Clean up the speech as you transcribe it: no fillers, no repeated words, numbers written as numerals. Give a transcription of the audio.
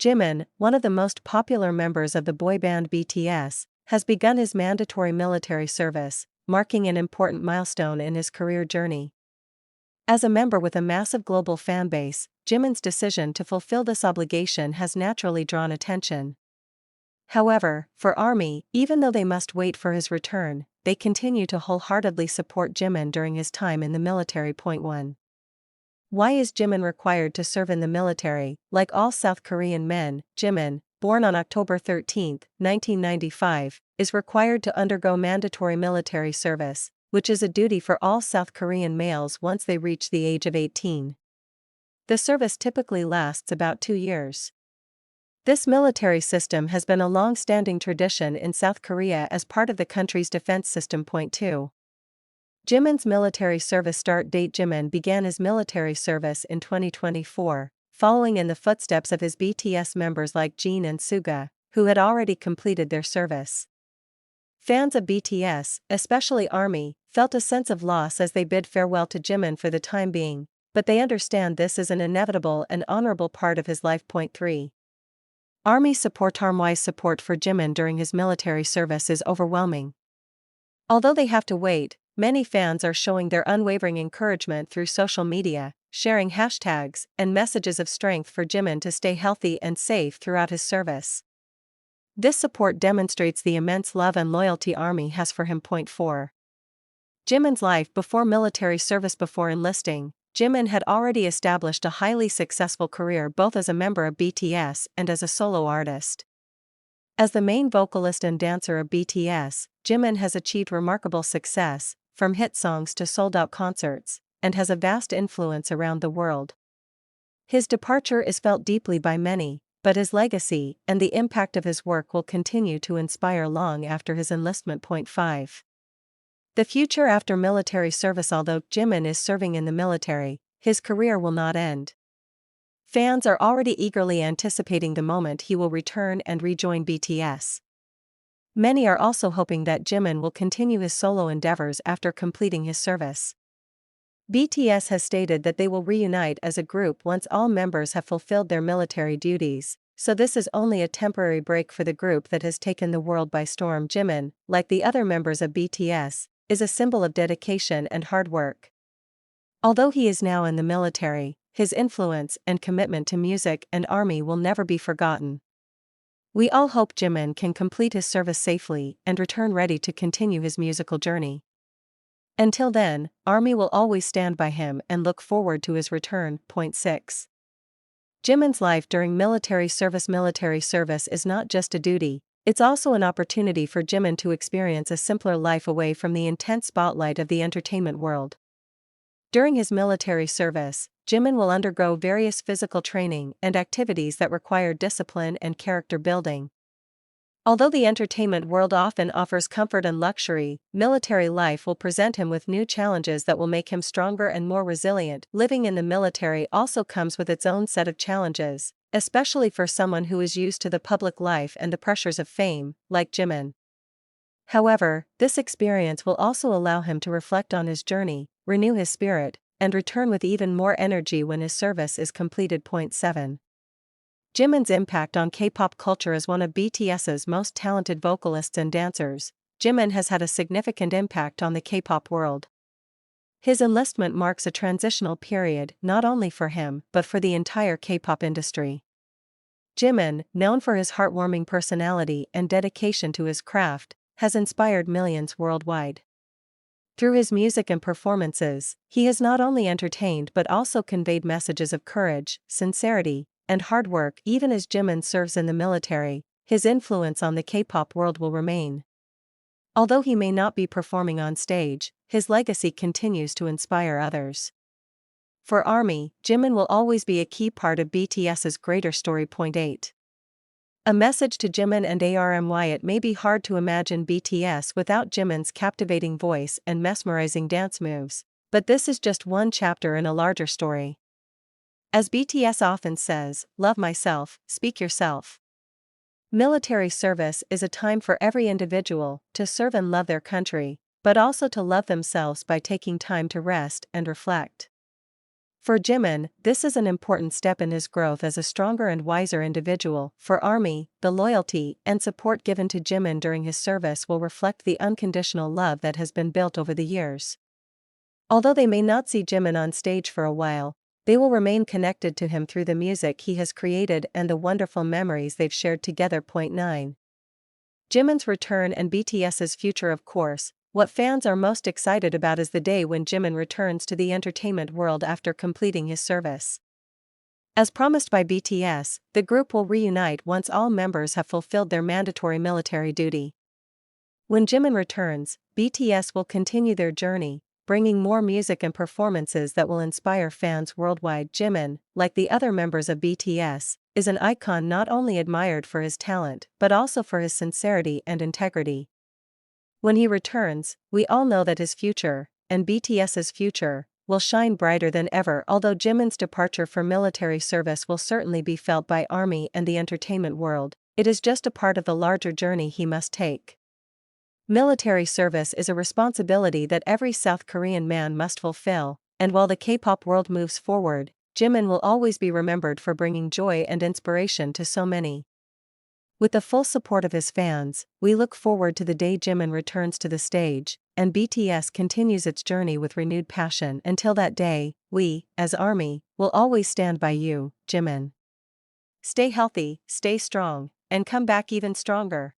Jimin, one of the most popular members of the boy band BTS, has begun his mandatory military service, marking an important milestone in his career journey. As a member with a massive global fanbase, Jimin's decision to fulfill this obligation has naturally drawn attention. However, for ARMY, even though they must wait for his return, they continue to wholeheartedly support Jimin during his time in the military. 1. Why is Jimin required to serve in the military? Like all South Korean men, Jimin, born on October 13, 1995, is required to undergo mandatory military service, which is a duty for all South Korean males once they reach the age of 18. The service typically lasts about 2 years. This military system has been a long-standing tradition in South Korea as part of the country's defense system. 2. Jimin's military service start date. Jimin began his military service in 2024, following in the footsteps of his BTS members like Jin and Suga, who had already completed their service. Fans of BTS, especially ARMY, felt a sense of loss as they bid farewell to Jimin for the time being, but they understand this is an inevitable and honorable part of his life. 3. ARMY support. ARMY's support for Jimin during his military service is overwhelming. Although they have to wait, many fans are showing their unwavering encouragement through social media, sharing hashtags and messages of strength for Jimin to stay healthy and safe throughout his service. This support demonstrates the immense love and loyalty ARMY has for him. 4. Jimin's life before military service. Before enlisting, Jimin had already established a highly successful career both as a member of BTS and as a solo artist. As the main vocalist and dancer of BTS, Jimin has achieved remarkable success, from hit songs to sold-out concerts, and has a vast influence around the world. His departure is felt deeply by many, but his legacy and the impact of his work will continue to inspire long after his enlistment. 5. The future after military service. Although Jimin is serving in the military, his career will not end. Fans are already eagerly anticipating the moment he will return and rejoin BTS. Many are also hoping that Jimin will continue his solo endeavors after completing his service. BTS has stated that they will reunite as a group once all members have fulfilled their military duties, so this is only a temporary break for the group that has taken the world by storm. Jimin, like the other members of BTS, is a symbol of dedication and hard work. Although he is now in the military, his influence and commitment to music and ARMY will never be forgotten. We all hope Jimin can complete his service safely and return ready to continue his musical journey. Until then, ARMY will always stand by him and look forward to his return. 6. Jimin's life during military service. Military service is not just a duty, it's also an opportunity for Jimin to experience a simpler life away from the intense spotlight of the entertainment world. During his military service, Jimin will undergo various physical training and activities that require discipline and character building. Although the entertainment world often offers comfort and luxury, military life will present him with new challenges that will make him stronger and more resilient. Living in the military also comes with its own set of challenges, especially for someone who is used to the public life and the pressures of fame, like Jimin. However, this experience will also allow him to reflect on his journey, renew his spirit, and return with even more energy when his service is completed. 7. Jimin's impact on K-pop culture. As one of BTS's most talented vocalists and dancers, Jimin has had a significant impact on the K-pop world. His enlistment marks a transitional period not only for him but for the entire K-pop industry. Jimin, known for his heartwarming personality and dedication to his craft, has inspired millions worldwide. Through his music and performances, he has not only entertained but also conveyed messages of courage, sincerity, and hard work. Even as Jimin serves in the military, his influence on the K-pop world will remain. Although he may not be performing on stage, his legacy continues to inspire others. For ARMY, Jimin will always be a key part of BTS's greater story. 8. A message to Jimin and ARMY. It may be hard to imagine BTS without Jimin's captivating voice and mesmerizing dance moves, but this is just one chapter in a larger story. As BTS often says, "Love myself, speak yourself." Military service is a time for every individual to serve and love their country, but also to love themselves by taking time to rest and reflect. For Jimin, this is an important step in his growth as a stronger and wiser individual. For ARMY, the loyalty and support given to Jimin during his service will reflect the unconditional love that has been built over the years. Although they may not see Jimin on stage for a while, they will remain connected to him through the music he has created and the wonderful memories they've shared together. 9. Jimin's return and BTS's future. Of course, what fans are most excited about is the day when Jimin returns to the entertainment world after completing his service. As promised by BTS, the group will reunite once all members have fulfilled their mandatory military duty. When Jimin returns, BTS will continue their journey, bringing more music and performances that will inspire fans worldwide. Jimin, like the other members of BTS, is an icon not only admired for his talent but also for his sincerity and integrity. When he returns, we all know that his future, and BTS's future, will shine brighter than ever. Although Jimin's departure for military service will certainly be felt by ARMY and the entertainment world, it is just a part of the larger journey he must take. Military service is a responsibility that every South Korean man must fulfill, and while the K-pop world moves forward, Jimin will always be remembered for bringing joy and inspiration to so many. With the full support of his fans, we look forward to the day Jimin returns to the stage, and BTS continues its journey with renewed passion. Until that day, we, as ARMY, will always stand by you, Jimin. Stay healthy, stay strong, and come back even stronger.